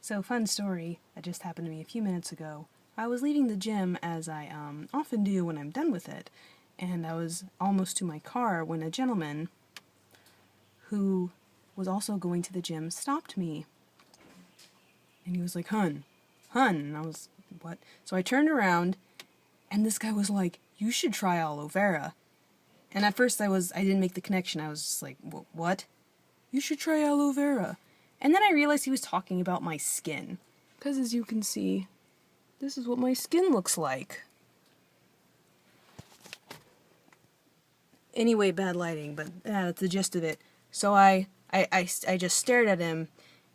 So, fun story that just happened to me a few minutes ago. I was leaving the gym, as I often do when I'm done with it, and I was almost to my car when a gentleman who was also going to the gym stopped me. And he was like, hun. And I was, what? So I turned around, and this guy was like, you should try aloe vera. And at first I didn't make the connection. I was just like, what? You should try aloe vera. And then I realized he was talking about my skin. Because as you can see, this is what my skin looks like. Anyway, bad lighting, but that's the gist of it. So I just stared at him,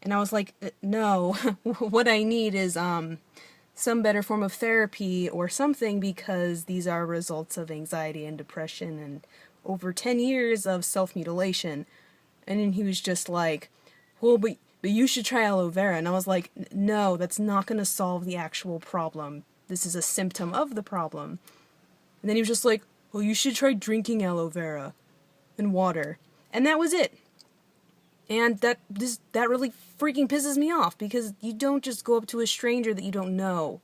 and I was like, no, what I need is some better form of therapy or something, because these are results of anxiety and depression and over 10 years of self-mutilation. And then he was just like, well, but you should try aloe vera. And I was like, no, that's not going to solve the actual problem. This is a symptom of the problem. And then he was just like, well, you should try drinking aloe vera and water. And that was it. And that really freaking pisses me off, because you don't just go up to a stranger that you don't know,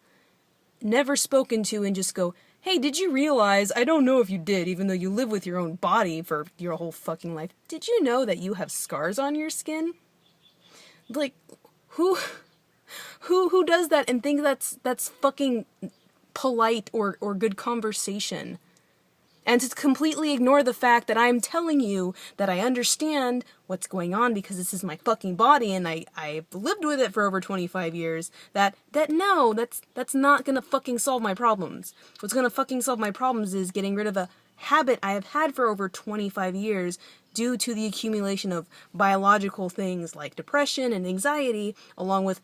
never spoken to, and just go, hey, did you realize, I don't know if you did, even though you live with your own body for your whole fucking life, did you know that you have scars on your skin? Like, who does that and think that's fucking polite or good conversation? And to completely ignore the fact that I'm telling you that I understand what's going on because this is my fucking body and I've lived with it for over 25 years, that's not gonna fucking solve my problems. What's gonna fucking solve my problems is getting rid of a habit I have had for over 25 years due to the accumulation of biological things like depression and anxiety, along with,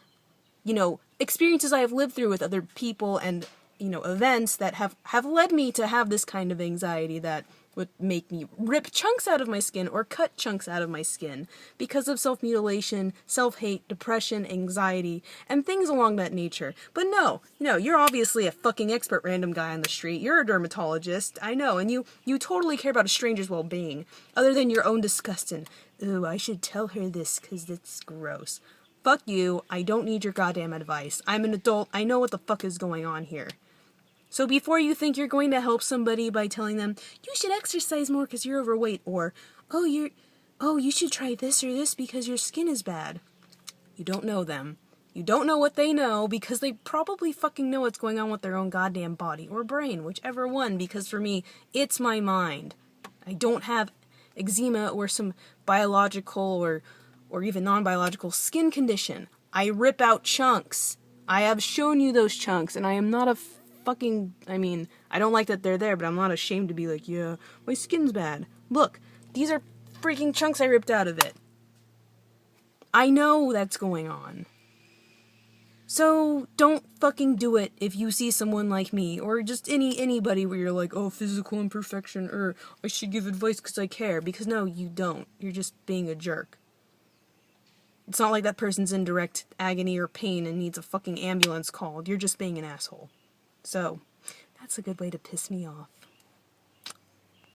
experiences I have lived through with other people and events that have led me to have this kind of anxiety that would make me rip chunks out of my skin or cut chunks out of my skin because of self-mutilation, self-hate, depression, anxiety, and things along that nature. But no, you're obviously a fucking expert random guy on the street. You're a dermatologist, I know, and you totally care about a stranger's well-being, other than your own disgust and, ooh, I should tell her this because it's gross. Fuck you, I don't need your goddamn advice. I'm an adult, I know what the fuck is going on here. So before you think you're going to help somebody by telling them, you should exercise more because you're overweight, or, you should try this or this because your skin is bad. You don't know them. You don't know what they know, because they probably fucking know what's going on with their own goddamn body or brain, whichever one, because for me, it's my mind. I don't have eczema or some biological or even non-biological skin condition. I rip out chunks. I have shown you those chunks, and I am not a I don't like that they're there, but I'm not ashamed to be like, yeah, my skin's bad. Look, these are freaking chunks I ripped out of it. I know that's going on. So don't fucking do it if you see someone like me, or just anybody where you're like, oh, physical imperfection, or I should give advice because I care. Because no, you don't. You're just being a jerk. It's not like that person's in direct agony or pain and needs a fucking ambulance called. You're just being an asshole. So, that's a good way to piss me off.